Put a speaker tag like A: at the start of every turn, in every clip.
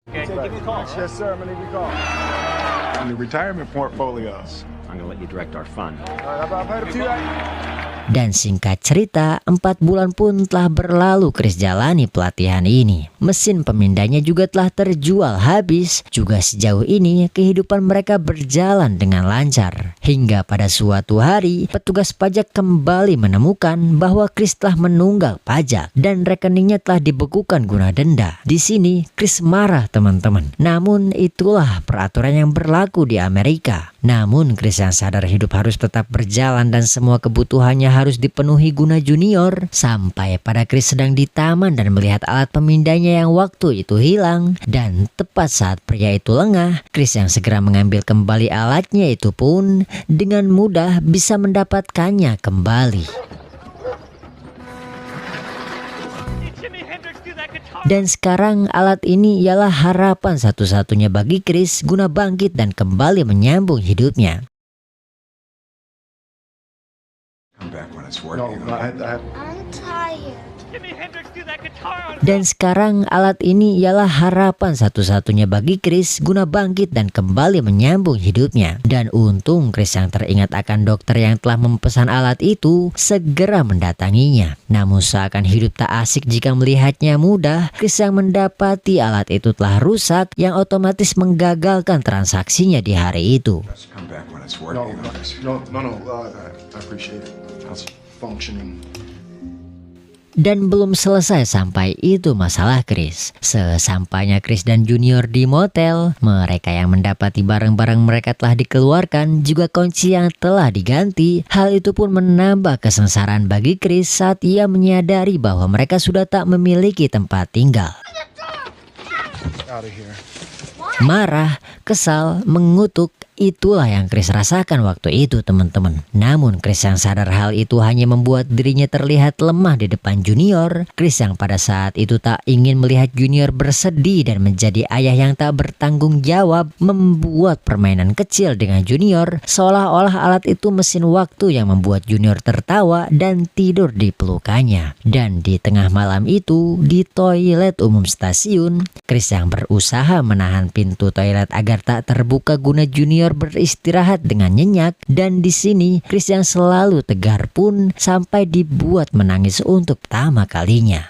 A: Okay, give me a call.
B: Yes, sir. I'm gonna leave you a call. On the retirement portfolios.
A: I'm gonna let you direct our fund.
B: All right, I've heard of you.
C: Dan singkat cerita, 4 bulan pun telah berlalu Chris jalani pelatihan ini. Mesin pemindainya juga telah terjual habis. Juga sejauh ini kehidupan mereka berjalan dengan lancar. Hingga pada suatu hari, petugas pajak kembali menemukan bahwa Chris telah menunggak pajak dan rekeningnya telah dibekukan guna denda. Di sini Chris marah teman-teman. Namun itulah peraturan yang berlaku di Amerika. Namun Chris yang sadar hidup harus tetap berjalan dan semua kebutuhannya harus dipenuhi guna Junior. Sampai pada Chris sedang di taman dan melihat alat pemindainya yang waktu itu hilang. Dan tepat saat pria itu lengah, Chris yang segera mengambil kembali alatnya itu pun dengan mudah bisa mendapatkannya kembali. Dan sekarang alat ini ialah harapan satu-satunya bagi Chris guna bangkit dan kembali menyambung hidupnya.
B: Come back when it's working. No,
D: I'm tired.
C: Dan sekarang alat ini ialah harapan satu-satunya bagi Chris guna bangkit dan kembali menyambung hidupnya. Dan untung Chris yang teringat akan dokter yang telah memesan alat itu segera mendatanginya. Namun seakan hidup tak asik jika melihatnya mudah, Chris yang mendapati alat itu telah rusak yang otomatis menggagalkan transaksinya di hari itu.
B: Just come back when it's working. No. I appreciate it. How's it functioning?
C: Dan belum selesai sampai itu masalah Chris. Sesampainya Chris dan Junior di motel, mereka yang mendapati barang-barang mereka telah dikeluarkan, juga kunci yang telah diganti. Hal itu pun menambah kesengsaraan bagi Chris saat ia menyadari bahwa mereka sudah tak memiliki tempat tinggal.
B: Out of here.
C: Marah, kesal, mengutuk, itulah yang Chris rasakan waktu itu teman-teman. Namun Chris yang sadar hal itu hanya membuat dirinya terlihat lemah di depan Junior. Chris yang pada saat itu tak ingin melihat Junior bersedih dan menjadi ayah yang tak bertanggung jawab, membuat permainan kecil dengan Junior, seolah-olah alat itu mesin waktu yang membuat Junior tertawa dan tidur di pelukannya. Dan di tengah malam itu, di toilet umum stasiun, Chris yang berusaha menahan pintu toilet agar tak terbuka guna Junior beristirahat dengan nyenyak. Dan di sini Chris yang selalu tegar pun sampai dibuat menangis untuk pertama kalinya.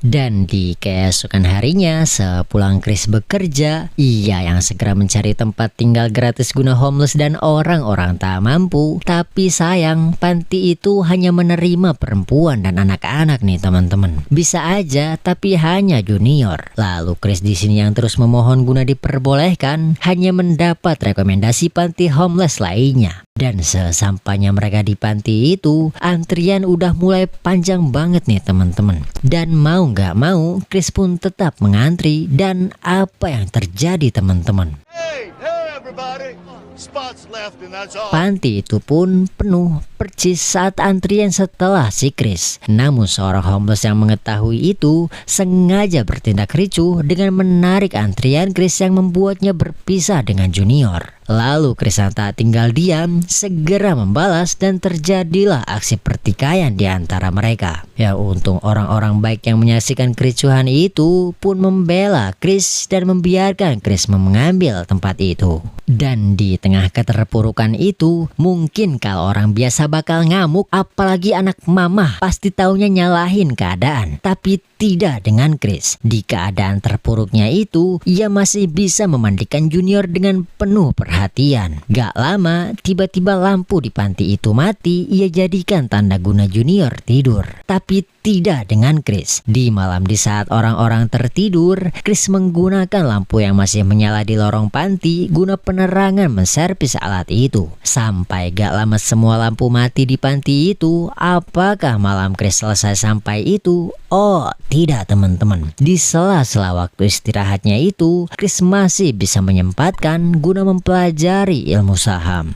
C: Dan di keesokan harinya, sepulang Chris bekerja, ia yang segera mencari tempat tinggal gratis guna homeless dan orang-orang tak mampu. Tapi sayang, panti itu hanya menerima perempuan dan anak-anak nih teman-teman. Bisa aja, tapi hanya Junior. Lalu Chris di sini yang terus memohon guna diperbolehkan, hanya mendapat rekomendasi panti homeless lainnya. Dan sesampainya mereka di panti itu, antrian udah mulai panjang banget nih teman-teman. Dan mau nggak mau, Chris pun tetap mengantri. Dan apa yang terjadi teman-teman?
E: Hey everybody, spots left and that's all.
C: Panti itu pun penuh percis saat antrian setelah si Chris. Namun seorang homeless yang mengetahui itu sengaja bertindak ricuh dengan menarik antrian Chris yang membuatnya berpisah dengan Junior. Lalu Chris yang tak tinggal diam segera membalas dan terjadilah aksi pertikaian di antara mereka. Ya untung orang-orang baik yang menyaksikan kericuhan itu pun membela Chris dan membiarkan Chris mengambil tempat itu. Dan di tengah keterpurukan itu, mungkin kalau orang biasa bakal ngamuk, apalagi anak mama pasti taunya nyalahin keadaan. Tapi tidak dengan Chris. Di keadaan terpuruknya itu, ia masih bisa memandikan Junior dengan penuh perhatian. Gak lama, tiba-tiba lampu di panti itu mati. Ia jadikan tanda guna Junior tidur. Tapi tidak dengan Chris. Di malam di saat orang-orang tertidur, Chris menggunakan lampu yang masih menyala di lorong panti guna penerangan menservis alat itu. Sampai gak lama semua lampu mati di panti itu. Apakah malam Chris selesai sampai itu? Oh tidak teman-teman. Di sela-sela waktu istirahatnya itu, Chris masih bisa menyempatkan guna mempelajari ilmu saham.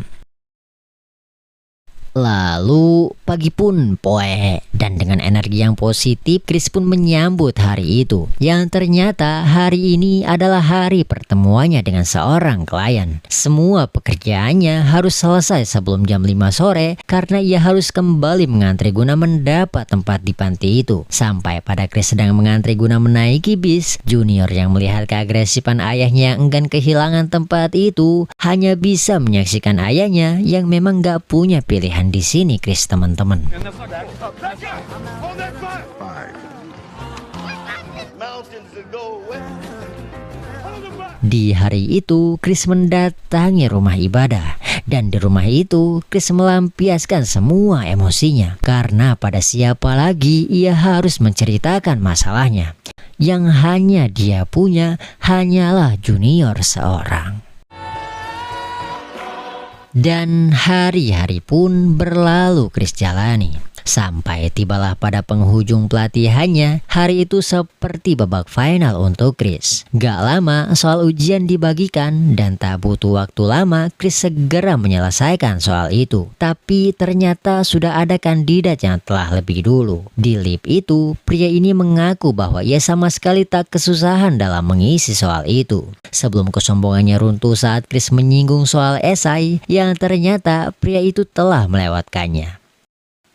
C: Lalu pagi pun poe, dan dengan energi yang positif Chris pun menyambut hari itu, yang ternyata hari ini adalah hari pertemuannya dengan seorang klien. Semua pekerjaannya harus selesai sebelum jam 5 sore karena ia harus kembali mengantri guna mendapat tempat di panti itu. Sampai pada Chris sedang mengantri guna menaiki bis, Junior yang melihat keagresifan ayahnya yang enggan kehilangan tempat itu hanya bisa menyaksikan ayahnya yang memang gak punya pilihan di sini, Chris, teman-teman.
E: Hold that fire.
B: 5.
E: Mountains that go away.
C: Di hari itu, Chris mendatangi rumah ibadah, dan di rumah itu Chris melampiaskan semua emosinya karena pada siapa lagi ia harus menceritakan masalahnya. Yang hanya dia punya hanyalah Junior seorang. Dan hari-hari pun berlalu Chris jalani. Sampai tibalah pada penghujung pelatihannya, hari itu seperti babak final untuk Chris. Gak lama soal ujian dibagikan dan tak butuh waktu lama Chris segera menyelesaikan soal itu. Tapi ternyata sudah ada kandidat yang telah lebih dulu. Di lift itu, pria ini mengaku bahwa ia sama sekali tak kesusahan dalam mengisi soal itu. Sebelum kesombongannya runtuh saat Chris menyinggung soal esai yang ternyata pria itu telah melewatkannya.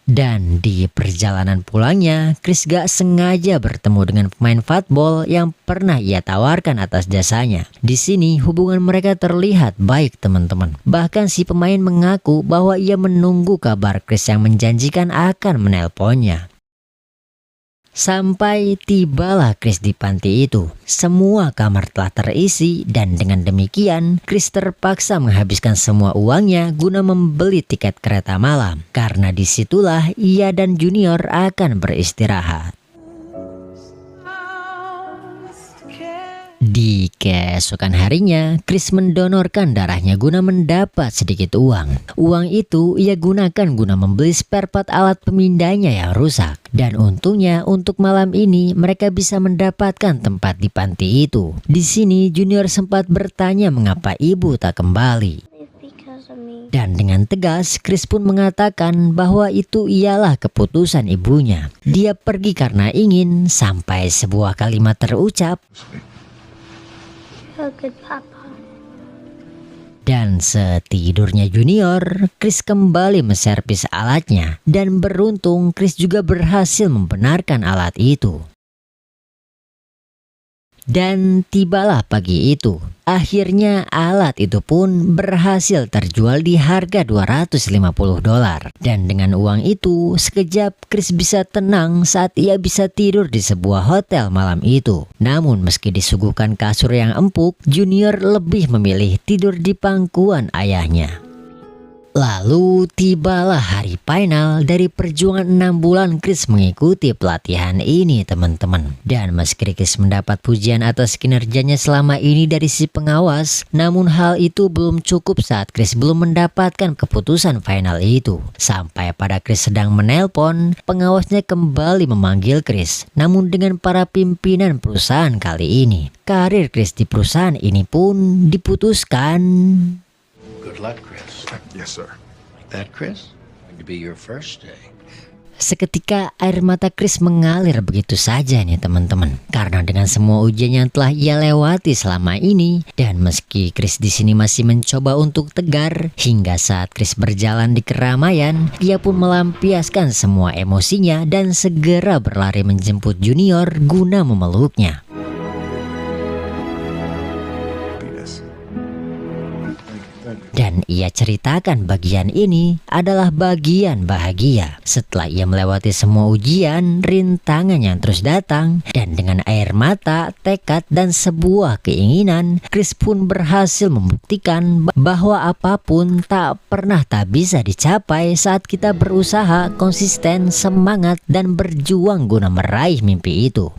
C: Dan di perjalanan pulangnya, Chris gak sengaja bertemu dengan pemain fatbol yang pernah ia tawarkan atas jasanya. Di sini hubungan mereka terlihat baik, teman-teman. Bahkan si pemain mengaku bahwa ia menunggu kabar Chris yang menjanjikan akan menelponnya. Sampai tibalah Chris di panti itu. Semua kamar telah terisi dan dengan demikian Chris terpaksa menghabiskan semua uangnya guna membeli tiket kereta malam. Karena disitulah ia dan Junior akan beristirahat. Di keesokan harinya, Chris mendonorkan darahnya guna mendapat sedikit uang. Uang itu ia gunakan guna membeli spare part alat pemindahnya yang rusak. Dan untungnya untuk malam ini mereka bisa mendapatkan tempat di panti itu. Di sini Junior sempat bertanya mengapa ibu tak kembali. Dan dengan tegas, Chris pun mengatakan bahwa itu ialah keputusan ibunya. Dia pergi karena ingin, sampai sebuah kalimat terucap.
D: A good papa.
C: Dan setidurnya Junior, Chris kembali menservis alatnya. Dan beruntung Chris juga berhasil membenarkan alat itu. Dan tibalah pagi itu. Akhirnya alat itu pun berhasil terjual di harga $250. Dan dengan uang itu, sekejap Chris bisa tenang saat ia bisa tidur di sebuah hotel malam itu. Namun meski disuguhkan kasur yang empuk, Junior lebih memilih tidur di pangkuan ayahnya. Lalu tibalah hari final dari perjuangan 6 bulan Chris mengikuti pelatihan ini, teman-teman. Dan meski Chris mendapat pujian atas kinerjanya selama ini dari si pengawas, namun hal itu belum cukup saat Chris belum mendapatkan keputusan final itu. Sampai pada Chris sedang menelpon, pengawasnya kembali memanggil Chris. Namun dengan para pimpinan perusahaan kali ini, karir Chris di perusahaan ini pun diputuskan.
F: Good luck, Chris.
B: Yes, sir.
F: Like that, Chris? Going to be your first day.
C: Seketika air mata Chris mengalir begitu saja nih, teman-teman. Karena dengan semua ujian yang telah ia lewati selama ini, dan meski Chris di sini masih mencoba untuk tegar, hingga saat Chris berjalan di keramaian, ia pun melampiaskan semua emosinya dan segera berlari menjemput Junior guna memeluknya. Dan ia ceritakan bagian ini adalah bagian bahagia. Setelah ia melewati semua ujian, rintangan yang terus datang, dan dengan air mata, tekad, dan sebuah keinginan, Chris pun berhasil membuktikan bahwa apapun tak pernah tak bisa dicapai saat kita berusaha, konsisten, semangat, dan berjuang guna meraih mimpi itu.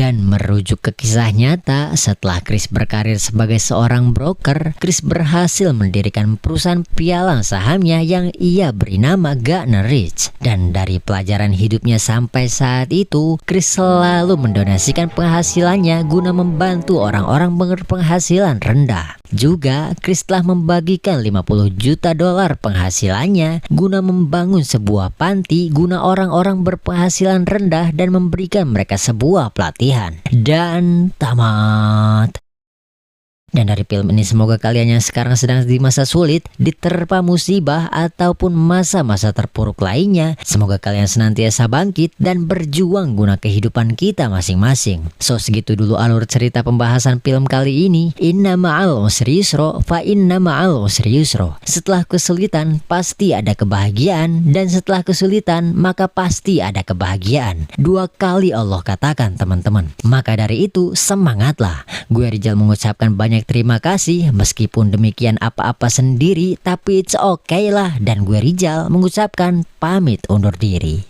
C: Dan merujuk ke kisah nyata, setelah Chris berkarir sebagai seorang broker, Chris berhasil mendirikan perusahaan pialang sahamnya yang ia beri nama Gartner Rich. Dan dari pelajaran hidupnya sampai saat itu, Chris selalu mendonasikan penghasilannya guna membantu orang-orang berpenghasilan rendah. Juga, Chris telah membagikan 50 juta dolar penghasilannya guna membangun sebuah panti guna orang-orang berpenghasilan rendah dan memberikan mereka sebuah pelatihan. Dan tamat. Dan dari film ini semoga kalian yang sekarang sedang di masa sulit, diterpa musibah ataupun masa-masa terpuruk lainnya, semoga kalian senantiasa bangkit dan berjuang guna kehidupan kita masing-masing. So segitu dulu alur cerita pembahasan film kali ini. Inna ma'al usri yusra fa inna ma'al usri yusra. Setelah kesulitan pasti ada kebahagiaan, dan setelah kesulitan maka pasti ada kebahagiaan. 2 kali Allah katakan teman-teman. Maka dari itu semangatlah. Gue Rizal mengucapkan banyak terima kasih, meskipun demikian apa-apa sendiri, tapi it's okay lah. Dan gue Rizal mengucapkan pamit undur diri.